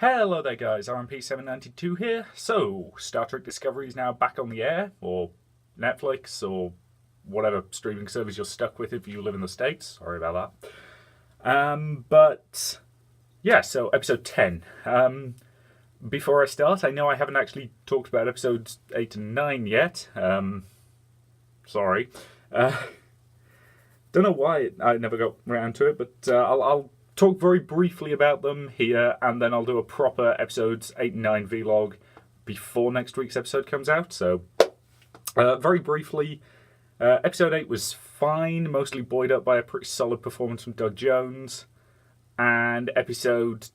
Hello there guys, RMP792 here. So, Star Trek Discovery is now back on the air, or Netflix, or whatever streaming service you're stuck with if you live in the States. Sorry about that. But, yeah, so episode 10. Before I start, I know I haven't actually talked about episodes 8 and 9 yet. Sorry. Don't know why I never got around to it, but I'll talk very briefly about them here, and then I'll do a proper episodes 8 and 9 vlog before next week's episode comes out. So, very briefly, episode 8 was fine, mostly buoyed up by a pretty solid performance from Doug Jones, and episode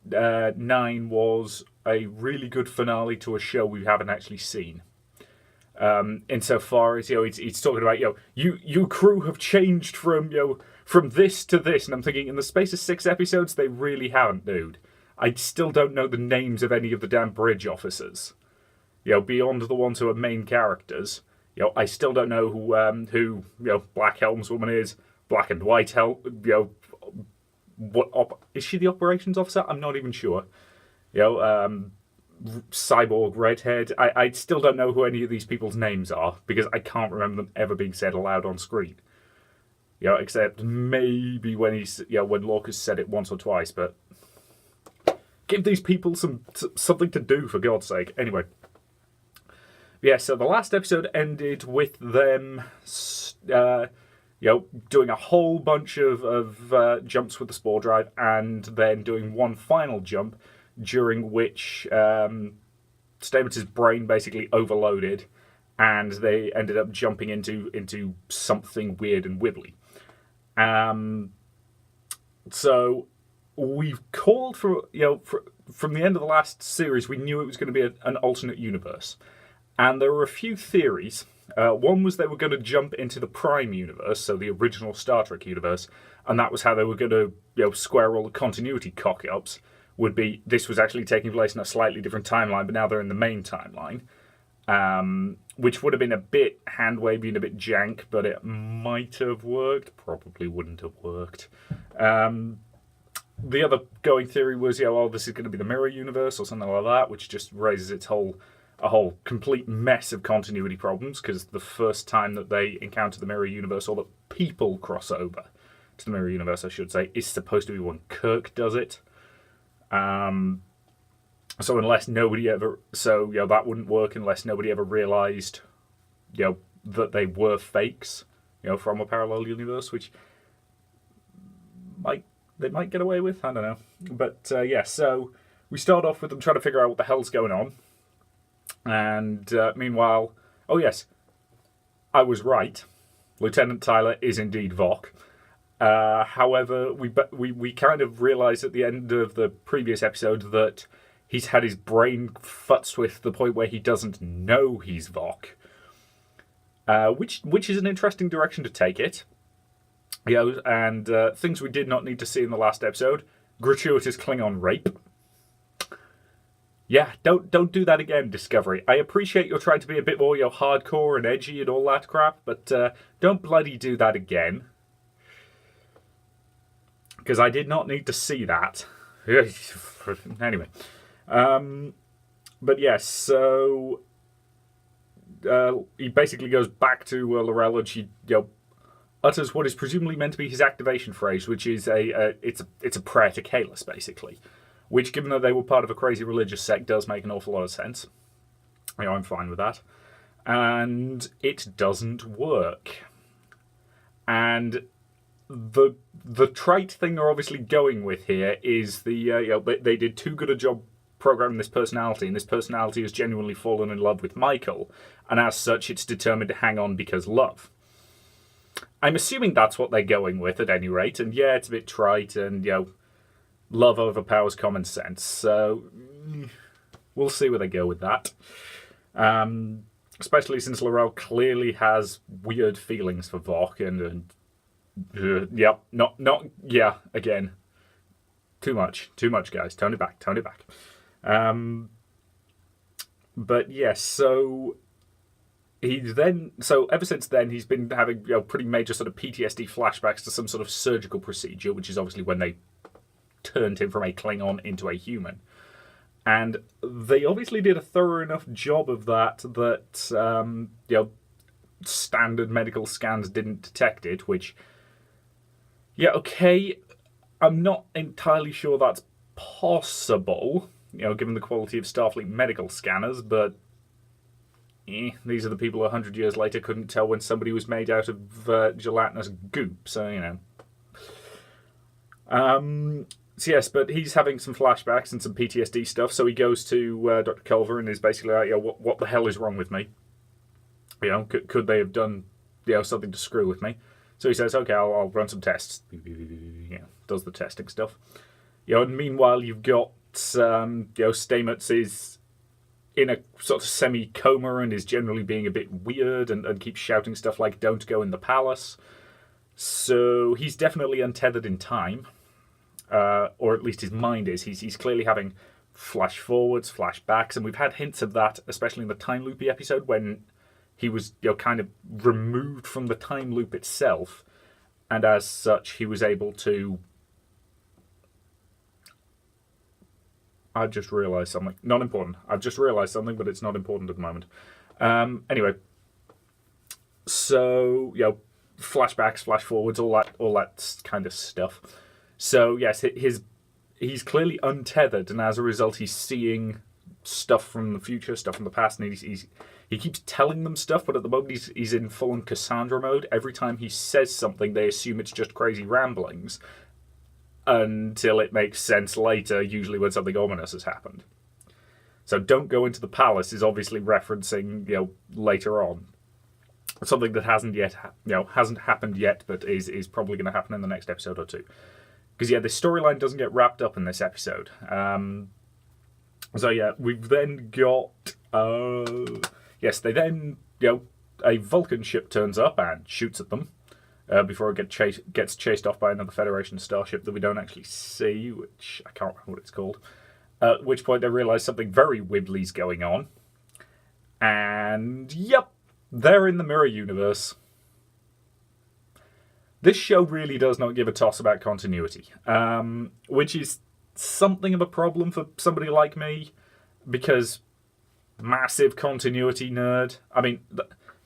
9 was a really good finale to a show we haven't actually seen. Insofar as, he's talking about, you crew have changed from this to this, and I'm thinking, in the space of 6 episodes, they really haven't, dude. I still don't know the names of any of the damn bridge officers. Beyond the ones who are main characters. I still don't know who Black Helmswoman is, Black and White is she the operations officer? I'm not even sure. Cyborg Redhead. I still don't know who any of these people's names are, because I can't remember them ever being said aloud on screen. Except maybe when when Lorca said it once or twice, but give these people something to do, for God's sake. Anyway. Yeah, so the last episode ended with them doing a whole bunch of jumps with the spore drive, and then doing one final jump, during which Stamets' brain basically overloaded, and they ended up jumping into something weird and wibbly. So we've called from the end of the last series, we knew it was going to be an alternate universe, and there were a few theories. One was they were going to jump into the Prime universe, so the original Star Trek universe, and that was how they were going to square all the continuity cock-ups. Would be this was actually taking place in a slightly different timeline, but now they're in the main timeline. Which would have been a bit hand-wavy and a bit jank, but it might have worked. Probably wouldn't have worked. The other going theory was, this is going to be the Mirror Universe or something like that, which just raises a whole complete mess of continuity problems, because the first time that they encounter the Mirror Universe, or that people cross over to the Mirror Universe, I should say, is supposed to be when Kirk does it. So unless nobody ever, that wouldn't work unless nobody ever realised, that they were fakes, from a parallel universe, which they might get away with. I don't know, but so we start off with them trying to figure out what the hell's going on, and meanwhile, oh yes, I was right. Lieutenant Tyler is indeed Vok. However, we kind of realised at the end of the previous episode that he's had his brain futzed with the point where he doesn't know he's Vok. Which is an interesting direction to take it. And things we did not need to see in the last episode. Gratuitous Klingon rape. Yeah, don't do that again, Discovery. I appreciate you're trying to be a bit more hardcore and edgy and all that crap, but don't bloody do that again. Because I did not need to see that. Anyway. But yes, so he basically goes back to L'Rell, and she utters what is presumably meant to be his activation phrase, which is it's a prayer to Kahless, basically. Which, given that they were part of a crazy religious sect, does make an awful lot of sense. I'm fine with that. And it doesn't work. And the trait thing they're obviously going with here is they did too good a job programming this personality, and this personality has genuinely fallen in love with Michael, and as such it's determined to hang on because love. I'm assuming that's what they're going with at any rate, and yeah, it's a bit trite, and love overpowers common sense, so we'll see where they go with that. Especially since L'Rell clearly has weird feelings for Vok, and again. Too much, guys. Tone it back. But yes, so ever since then, he's been having pretty major sort of PTSD flashbacks to some sort of surgical procedure, which is obviously when they turned him from a Klingon into a human. And they obviously did a thorough enough job of that standard medical scans didn't detect it, which, yeah, okay, I'm not entirely sure that's possible, given the quality of Starfleet medical scanners, but these are the people 100 years later couldn't tell when somebody was made out of gelatinous goop, so, So yes, but he's having some flashbacks and some PTSD stuff, so he goes to Dr. Culver and is basically like, what the hell is wrong with me? Could they have done, something to screw with me? So he says, okay, I'll run some tests. Does the testing stuff. And meanwhile you've got, Stamets is in a sort of semi-coma and is generally being a bit weird and keeps shouting stuff like, don't go in the palace. So he's definitely untethered in time. Or at least his mind is. He's clearly having flash forwards, flashbacks, and we've had hints of that, especially in the time loopy episode when he was kind of removed from the time loop itself, and as such he was able to. I've just realised something. Not important. I've just realised something, but it's not important at the moment. Anyway, so flashbacks, flash forwards, all that kind of stuff. So yes, he's clearly untethered, and as a result, he's seeing stuff from the future, stuff from the past, and he keeps telling them stuff. But at the moment, he's in full-on Cassandra mode. Every time he says something, they assume it's just crazy ramblings, until it makes sense later. Usually, when something ominous has happened. So, don't go into the palace is obviously referencing later on something that hasn't happened yet, but is probably going to happen in the next episode or two. Because, this storyline doesn't get wrapped up in this episode. We've then got... they then, a Vulcan ship turns up and shoots at them before it gets chased off by another Federation starship that we don't actually see, which I can't remember what it's called. At which point they realise something very wibbly's going on. And, they're in the mirror universe. This show really does not give a toss about continuity, which is something of a problem for somebody like me, because massive continuity nerd. I mean,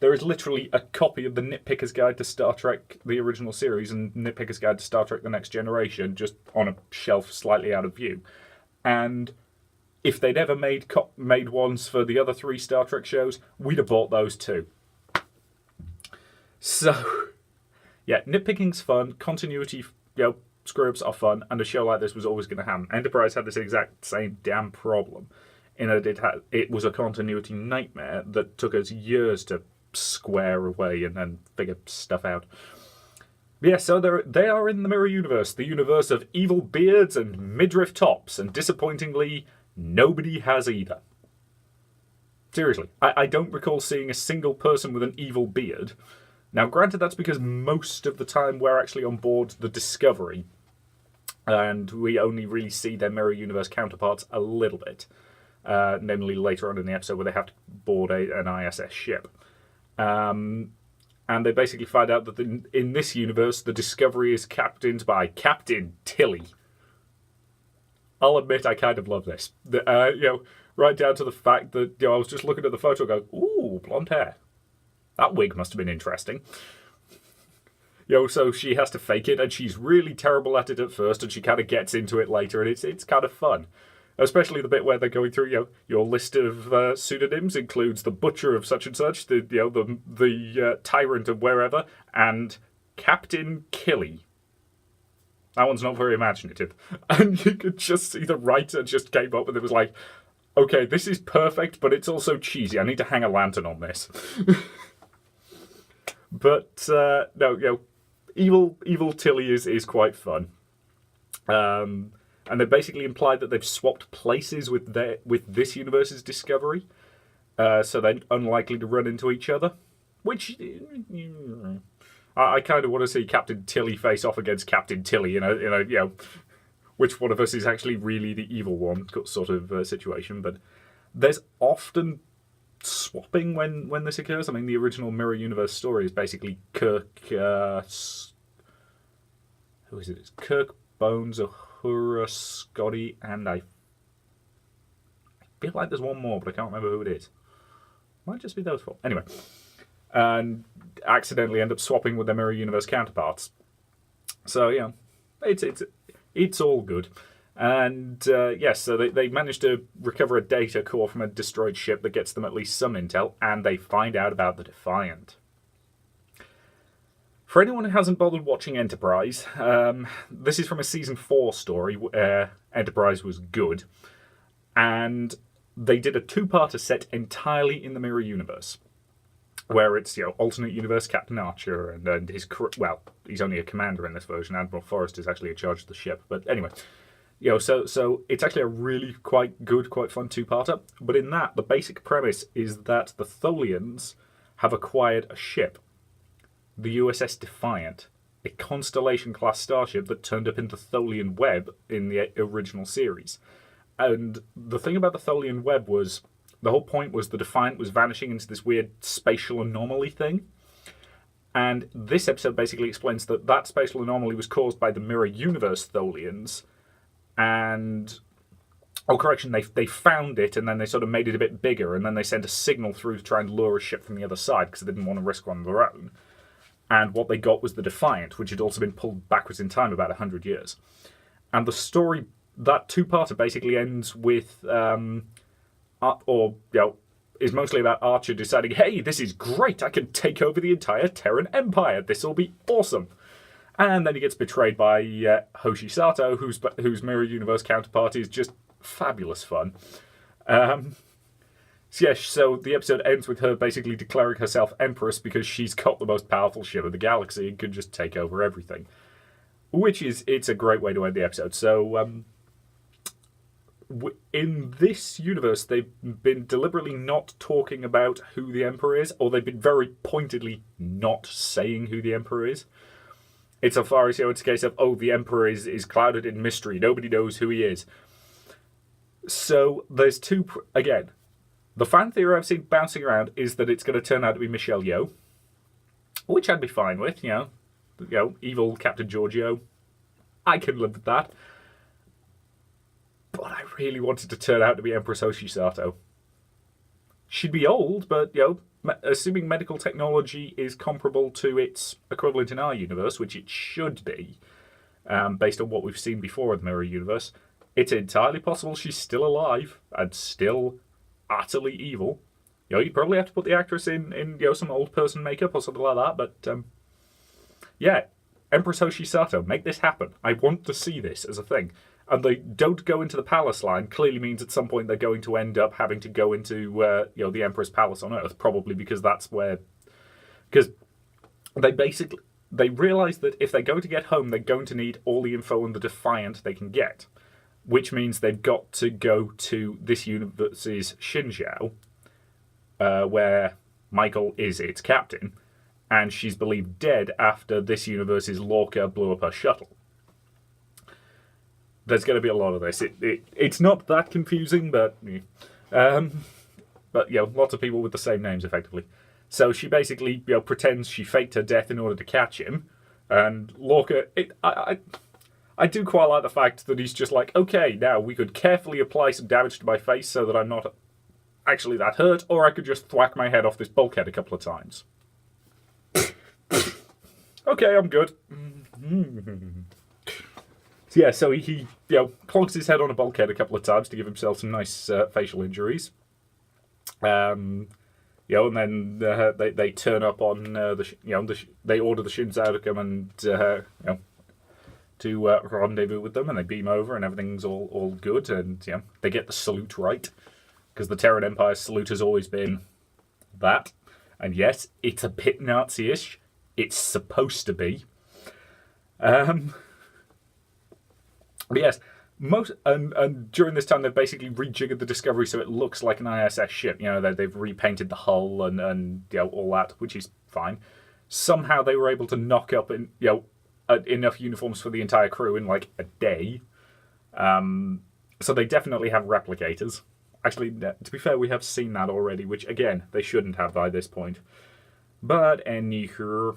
there is literally a copy of the Nitpicker's Guide to Star Trek, the original series, and Nitpicker's Guide to Star Trek The Next Generation, just on a shelf slightly out of view. And if they'd ever made ones for the other 3 Star Trek shows, we'd have bought those too. So... nitpicking's fun, continuity, screw-ups are fun, and a show like this was always going to happen. Enterprise had this exact same damn problem, in that it was a continuity nightmare that took us years to square away and figure stuff out. So they are in the mirror universe, the universe of evil beards and midriff tops, and disappointingly, nobody has either. Seriously, I don't recall seeing a single person with an evil beard. Now, granted, that's because most of the time we're actually on board the Discovery, and we only really see their mirror universe counterparts a little bit, namely later on in the episode where they have to board an ISS ship. And they basically find out that in this universe, the Discovery is captained by Captain Tilly. I'll admit I kind of love this. Right down to the fact that I was just looking at the photo going, ooh, blonde hair. That wig must have been interesting. So she has to fake it, and she's really terrible at it at first, and she kind of gets into it later, and it's kind of fun. Especially the bit where they're going through, your list of pseudonyms includes the Butcher of such and such, the Tyrant of wherever, and Captain Killy. That one's not very imaginative. And you could just see the writer just came up and it was like, okay, this is perfect, but it's also cheesy. I need to hang a lantern on this. But no, evil Tilly is quite fun, and they basically implied that they've swapped places with this universe's Discovery, so they're unlikely to run into each other. Which I kind of want to see Captain Tilly face off against Captain Tilly, which one of us is actually really the evil one, sort of situation. But there's often swapping when this occurs. I mean, the original Mirror Universe story is basically Kirk. Who is it? It's Kirk, Bones, Uhura, Scotty, and feel like there's one more, but I can't remember who it is. Might just be those four. Anyway, and accidentally end up swapping with their mirror universe counterparts. So yeah, it's all good. And yes, so they managed to recover a data core from a destroyed ship that gets them at least some intel, and they find out about the Defiant. For anyone who hasn't bothered watching Enterprise, this is from a season 4 story where Enterprise was good, and they did a 2-parter set entirely in the mirror universe, where it's alternate universe Captain Archer and his crew. Well, he's only a commander in this version. Admiral Forrest is actually in charge of the ship, but anyway. So it's actually a really quite good, quite fun 2-parter. But in that, the basic premise is that the Tholians have acquired a ship, the USS Defiant, a Constellation-class starship that turned up in the Tholian Web in the original series. And the thing about the Tholian Web was, the whole point was the Defiant was vanishing into this weird spatial anomaly thing. And this episode basically explains that that spatial anomaly was caused by the Mirror Universe Tholians. And, they found it, and then they sort of made it a bit bigger, and then they sent a signal through to try and lure a ship from the other side, because they didn't want to risk one of their own. And what they got was the Defiant, which had also been pulled backwards in time about 100 years. And the story, that 2-parter basically ends with, is mostly about Archer deciding, hey, this is great, I can take over the entire Terran Empire, this'll be awesome. And then he gets betrayed by Hoshi Sato, whose Mirror Universe counterpart is just fabulous fun. So the episode ends with her basically declaring herself Empress because she's got the most powerful ship in the galaxy and can just take over everything. It's a great way to end the episode. So in this universe, they've been deliberately not talking about who the Emperor is, or they've been very pointedly not saying who the Emperor is. It's so far as, it's a case of, the Emperor is clouded in mystery. Nobody knows who he is. So there's two, again, the fan theory I've seen bouncing around is that it's going to turn out to be Michelle Yeoh, which I'd be fine with, evil Captain Georgiou. I can live with that. But I really wanted to turn out to be Empress Hoshi Sato. She'd be old, but, assuming medical technology is comparable to its equivalent in our universe, which it should be, based on what we've seen before in the Mirror Universe, it's entirely possible she's still alive and still utterly evil. You'd probably have to put the actress in some old person makeup or something like that, but Empress Hoshi Sato, make this happen. I want to see this as a thing. And they don't go into the palace line clearly means at some point they're going to end up having to go into the Emperor's palace on Earth, probably because that's where... Because they realise that if they're going to get home, they're going to need all the info on the Defiant they can get, which means they've got to go to this universe's Xinjiao, where Michael is its captain, and she's believed dead after this universe's Lorca blew up her shuttle. There's going to be a lot of this. It's not that confusing, but lots of people with the same names, effectively. So she basically pretends she faked her death in order to catch him, and Lorca... I do quite like the fact that he's just like, okay, now we could carefully apply some damage to my face so that I'm not actually that hurt, or I could just thwack my head off this bulkhead a couple of times. Okay, I'm good. So he clonks his head on a bulkhead a couple of times to give himself some nice facial injuries. And then they turn up on they order the Shinzao to come and to rendezvous with them, and they beam over, and everything's all good, and they get the salute right, because the Terran Empire salute has always been that. And yes, it's a bit Nazi-ish. It's supposed to be. But yes, and during this time they've basically rejiggered the Discovery so it looks like an ISS ship. They've repainted the hull and all that, which is fine. Somehow they were able to knock up enough uniforms for the entire crew in like a day. So they definitely have replicators. Actually, to be fair, we have seen that already, which again they shouldn't have by this point. But anywho.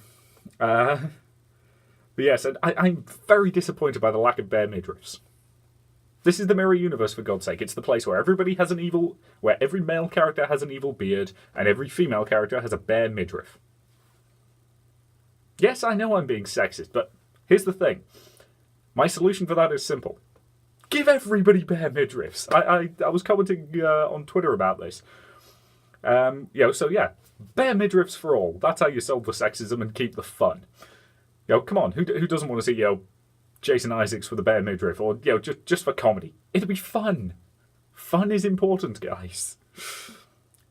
But yes, and I'm very disappointed by the lack of bare midriffs. This is the mirror universe, for God's sake. It's the place where where every male character has an evil beard, and every female character has a bare midriff. Yes, I know I'm being sexist, but here's the thing. My solution for that is simple. Give everybody bare midriffs. I was commenting on Twitter about this. So yeah, bare midriffs for all. That's how you solve the sexism and keep the fun. Come on, who doesn't want to see, Jason Isaacs with a bare midriff, or, just for comedy? It'll be fun. Fun is important, guys.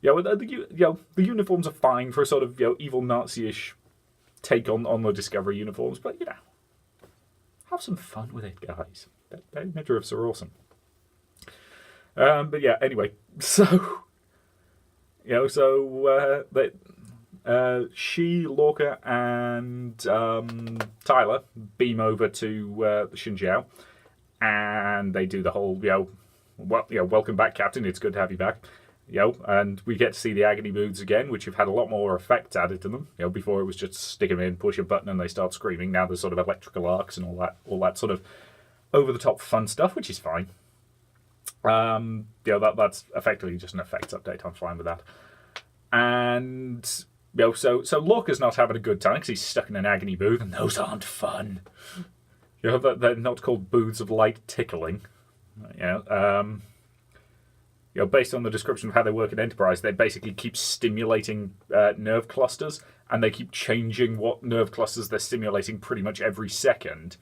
The uniforms are fine for a sort of, evil Nazi-ish take on the Discovery uniforms, but, have some fun with it, guys. Bare midriffs are awesome. But yeah, anyway, so... she, Lorca, and Tyler beam over to the Xinjiao, and they do the whole, welcome back, Captain. It's good to have you back. And we get to see the agony booths again, which have had a lot more effects added to them. Before it was just stick them in, push a button, and they start screaming. Now there's sort of electrical arcs and all that sort of over the top fun stuff, which is fine. That's effectively just an effects update. I'm fine with that. And so Lorca's not having a good time because he's stuck in an agony booth, and those aren't fun. They're not called booths of light tickling. Based on the description of how they work at Enterprise, they basically keep stimulating nerve clusters, and they keep changing what nerve clusters they're stimulating pretty much every second,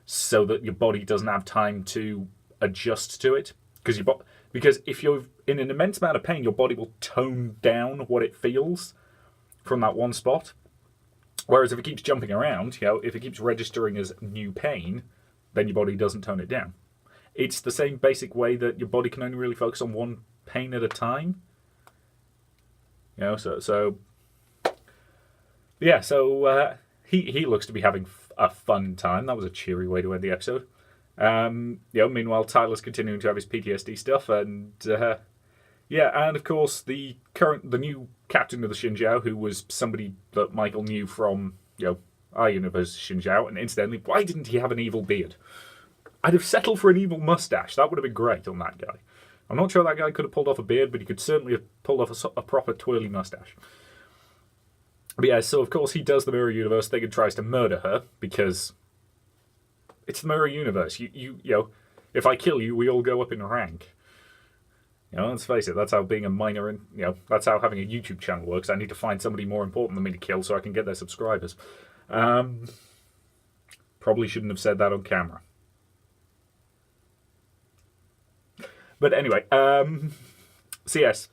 so that your body doesn't have time to adjust to it. Because if you're in an immense amount of pain, your body will tone down what it feels from that one spot. Whereas if it keeps jumping around, if it keeps registering as new pain, then your body doesn't tone it down. It's the same basic way that your body can only really focus on one pain at a time. So he looks to be having a fun time. That was a cheery way to end the episode. Meanwhile, Tyler's continuing to have his PTSD stuff, and and of course the new captain of the Xinjiao, who was somebody that Michael knew from our universe, Xinjiao, and incidentally, why didn't he have an evil beard? I'd have settled for an evil mustache. That would have been great on that guy. I'm not sure that guy could have pulled off a beard, but he could certainly have pulled off a proper twirly mustache. But yeah, so of course he does the mirror universe thing and tries to murder her because it's the mirror universe. If I kill you, we all go up in rank. Let's face it, that's how being a minor and that's how having a YouTube channel works. I need to find somebody more important than me to kill so I can get their subscribers. Probably shouldn't have said that on camera. But anyway, so yes.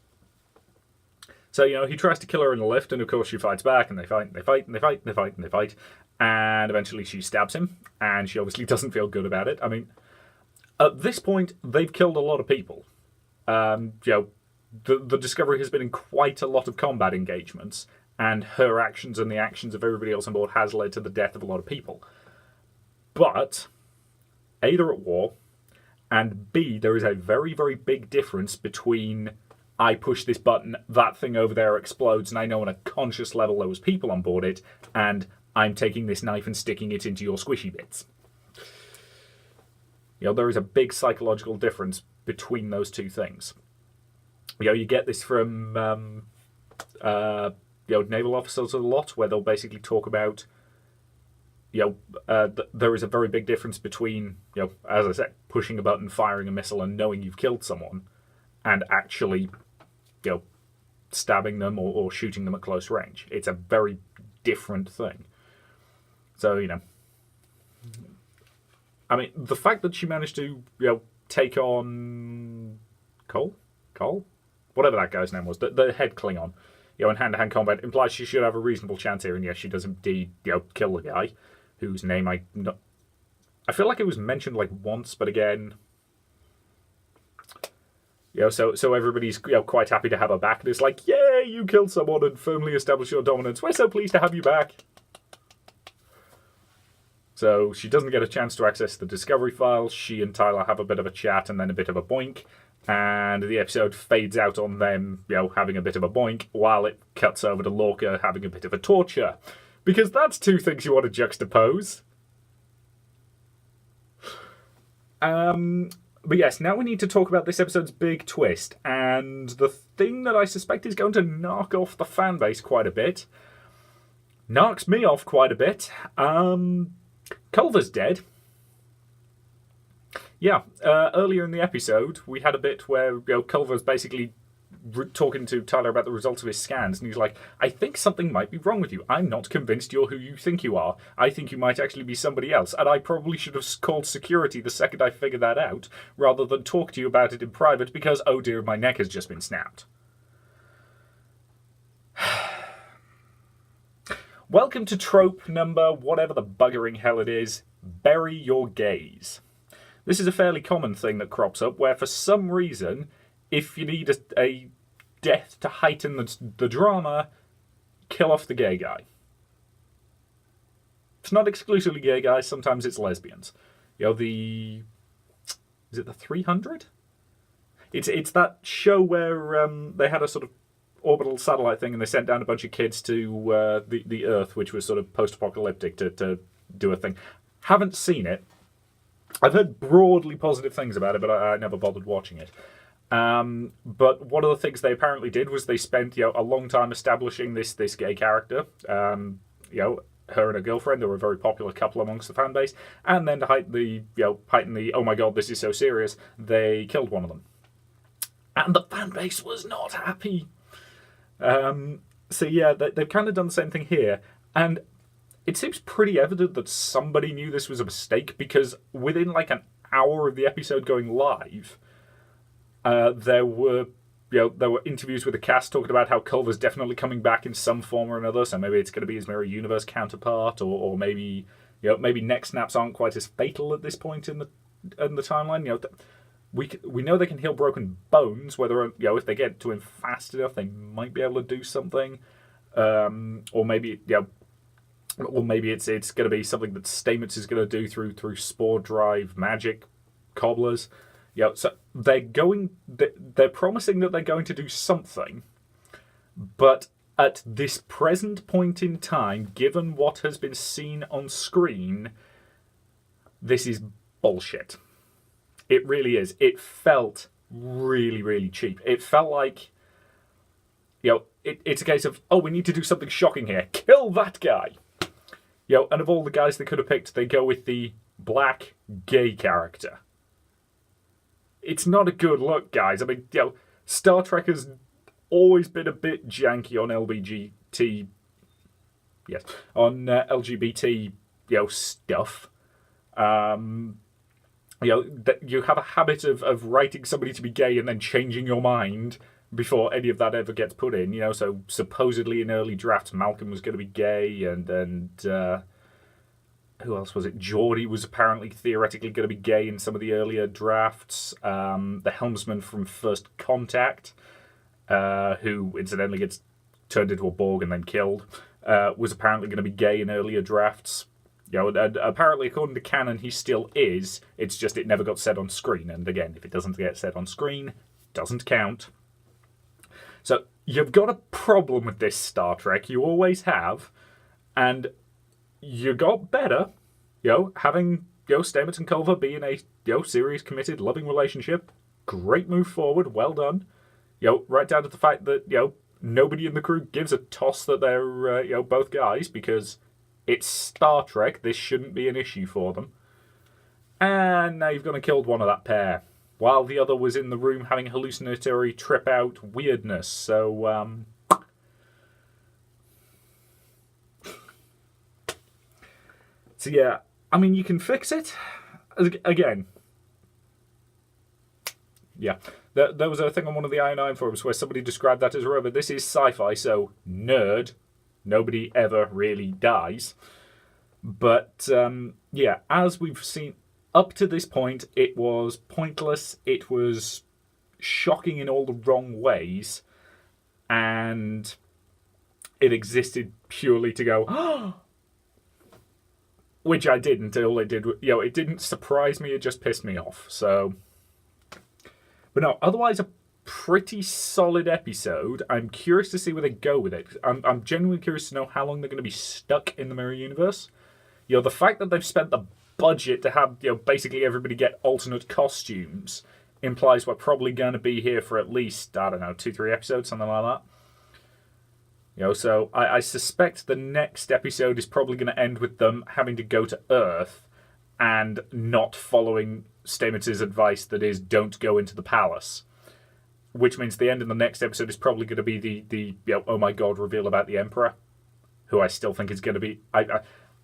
So, he tries to kill her in the lift, and of course she fights back, and they fight, and they fight, and they fight, and they fight, and they fight. And eventually she stabs him, and she obviously doesn't feel good about it. I mean, at this point, they've killed a lot of people. The Discovery has been in quite a lot of combat engagements, and her actions and the actions of everybody else on board has led to the death of a lot of people. But, A, they're at war, and B, there is a very, very big difference between I push this button, that thing over there explodes, and I know on a conscious level there was people on board it, and I'm taking this knife and sticking it into your squishy bits. There is a big psychological difference between those two things. You get this from naval officers a lot, where they'll basically talk about there is a very big difference between, as I said, pushing a button, firing a missile, and knowing you've killed someone, and actually, stabbing them or shooting them at close range. It's a very different thing. So, I mean, the fact that she managed to, take on Cole, whatever that guy's name was, the head Klingon, in hand-to-hand combat implies she should have a reasonable chance here. And yes, she does indeed, kill the guy, whose name I feel like it was mentioned like once, but again, so everybody's quite happy to have her back, and it's like, yay, you killed someone and firmly established your dominance. We're so pleased to have you back. So she doesn't get a chance to access the Discovery files. She and Tyler have a bit of a chat and then a bit of a boink. And the episode fades out on them, having a bit of a boink, while it cuts over to Lorca having a bit of a torture. Because that's two things you want to juxtapose. But yes, now we need to talk about this episode's big twist, and the thing that I suspect is going to knock off the fan base quite a bit. Knocks me off quite a bit. Culver's dead. Yeah, earlier in the episode, we had a bit where Culver's basically talking to Tyler about the results of his scans, and he's like, I think something might be wrong with you. I'm not convinced you're who you think you are. I think you might actually be somebody else, and I probably should have called security the second I figured that out, rather than talk to you about it in private because, oh dear, my neck has just been snapped. Welcome to trope number whatever the buggering hell it is, bury your gays. This is a fairly common thing that crops up where for some reason, if you need a death to heighten the drama, kill off the gay guy. It's not exclusively gay guys, sometimes it's lesbians. Is it the 300? It's that show where they had a sort of orbital satellite thing and they sent down a bunch of kids to the Earth, which was sort of post-apocalyptic to do a thing. Haven't seen it. I've heard broadly positive things about it, but I never bothered watching it. But one of the things they apparently did was they spent a long time establishing this gay character. Her and her girlfriend, they were a very popular couple amongst the fan base. And then to heighten the oh my god, this is so serious, they killed one of them. And the fan base was not happy. So yeah, they've kind of done the same thing here. And it seems pretty evident that somebody knew this was a mistake because within like an hour of the episode going live, there were interviews with the cast talking about how Culver's definitely coming back in some form or another. So maybe it's going to be his Mirror Universe counterpart, or maybe maybe neck snaps aren't quite as fatal at this point in the timeline. We know they can heal broken bones. Whether if they get to him fast enough, they might be able to do something, or maybe Or maybe it's going to be something that Stamets is going to do through Spore Drive magic cobblers. So they're promising that they're going to do something, but at this present point in time, given what has been seen on screen, this is bullshit. It really is. It felt really, really cheap. It felt like, it's a case of, we need to do something shocking here. Kill that guy. And of all the guys they could have picked, they go with the black gay character. It's not a good look, guys. I mean, Star Trek has always been a bit janky on LGBT, LGBT, stuff. You have a habit of writing somebody to be gay and then changing your mind before any of that ever gets put in. So supposedly in early drafts, Malcolm was going to be gay, and who else was it? Geordi was apparently theoretically going to be gay in some of the earlier drafts. The helmsman from First Contact, who incidentally gets turned into a Borg and then killed, was apparently going to be gay in earlier drafts. And apparently, according to canon, he still is. It's just it never got said on screen. And again, if it doesn't get said on screen, it doesn't count. So you've got a problem with this Star Trek. You always have. And you got better, having, Stamets and Culver be in a, serious, committed, loving relationship. Great move forward. Well done. Right down to the fact that, nobody in the crew gives a toss that they're, both guys, because it's Star Trek. This shouldn't be an issue for them. And now you've gone and killed one of that pair, while the other was in the room having hallucinatory trip-out weirdness. So, So yeah, I mean, you can fix it. Again, yeah. There was a thing on one of the IO9 forums where somebody described that as a robot. This is sci-fi, so nerd. Nobody ever really dies. But, as we've seen up to this point, it was pointless. It was shocking in all the wrong ways. And it existed purely to go, which I didn't. All it did, it didn't surprise me. It just pissed me off. So, but no, otherwise a pretty solid episode. I'm curious to see where they go with it. I'm genuinely curious to know how long they're going to be stuck in the Mirror Universe. The fact that they've spent the budget to have basically everybody get alternate costumes implies we're probably going to be here for at least, I don't know, 2-3 episodes, something like that. So I suspect the next episode is probably going to end with them having to go to Earth and not following Stamets' advice that is, don't go into the palace. Which means the end of the next episode is probably going to be the oh my god reveal about the Emperor, who I still think is going to be...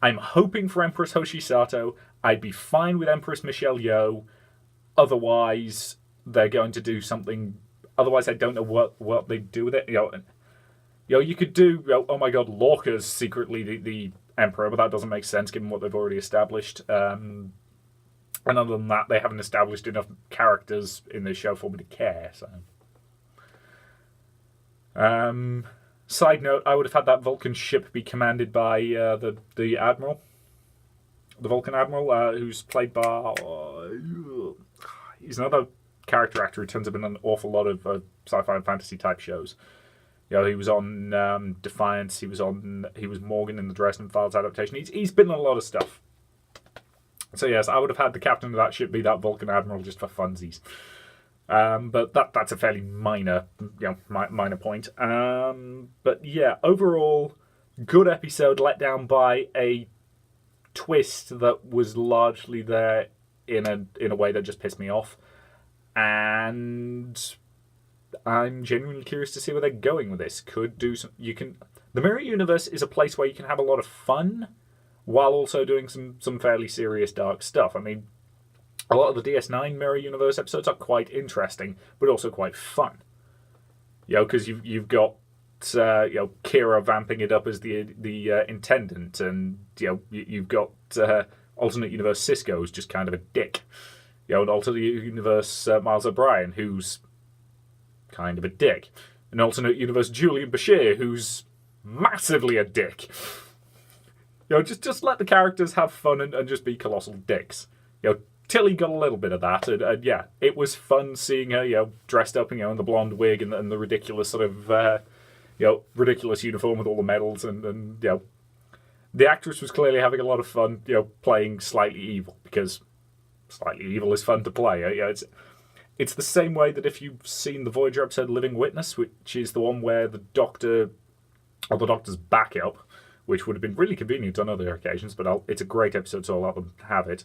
I'm hoping for Empress Hoshi Sato. I'd be fine with Empress Michelle Yeoh. Otherwise, they're going to do something... Otherwise, I don't know what they do with it. You could do, oh my god, Lorca's secretly the Emperor, but that doesn't make sense given what they've already established. And other than that, they haven't established enough characters in this show for me to care. So, side note, I would have had that Vulcan ship be commanded by the Admiral. The Vulcan Admiral, who's played by... he's another character actor who turns up in an awful lot of sci-fi and fantasy type shows. He was on Defiance. He was Morgan in the Dresden Files adaptation. He's been in a lot of stuff. So yes, I would have had the captain of that ship be that Vulcan Admiral just for funsies. But that's a fairly minor point. But yeah, overall, good episode let down by a twist that was largely there in a way that just pissed me off. And I'm genuinely curious to see where they're going with this. The Mirror Universe is a place where you can have a lot of fun while also doing some fairly serious dark stuff. I mean, a lot of the DS9 Mirror Universe episodes are quite interesting, but also quite fun. Because you've got Kira vamping it up as the intendant, and you've got alternate universe Cisco who's just kind of a dick. And alternate universe Miles O'Brien, who's kind of a dick. An alternate universe Julian Bashir, who's massively a dick. Just let the characters have fun and just be colossal dicks. Tilly got a little bit of that, and yeah, it was fun seeing her, dressed up, in the blonde wig and the ridiculous sort of, ridiculous uniform with all the medals, and the actress was clearly having a lot of fun, playing slightly evil, because slightly evil is fun to play. It's the same way that if you've seen the Voyager episode Living Witness, which is the one where the Doctor, or the Doctor's backup, which would have been really convenient on other occasions, but it's a great episode, so I'll let them have it,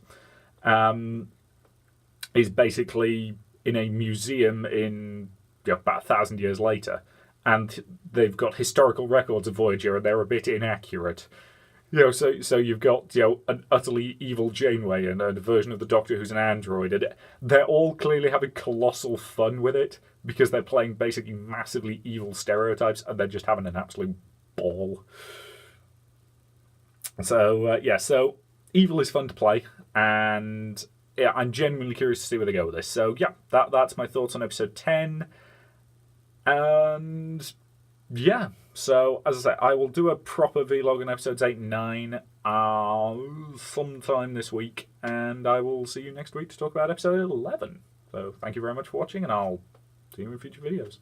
is basically in a museum in about 1,000 years later, and they've got historical records of Voyager, and they're a bit inaccurate. So you've got an utterly evil Janeway and a version of the Doctor who's an android, and they're all clearly having colossal fun with it because they're playing basically massively evil stereotypes, and they're just having an absolute ball. So so evil is fun to play, and yeah, I'm genuinely curious to see where they go with this. So yeah, that's my thoughts on episode 10, and yeah. So, as I say, I will do a proper vlog on episodes 8 and 9 sometime this week, and I will see you next week to talk about episode 11. So, thank you very much for watching, and I'll see you in future videos.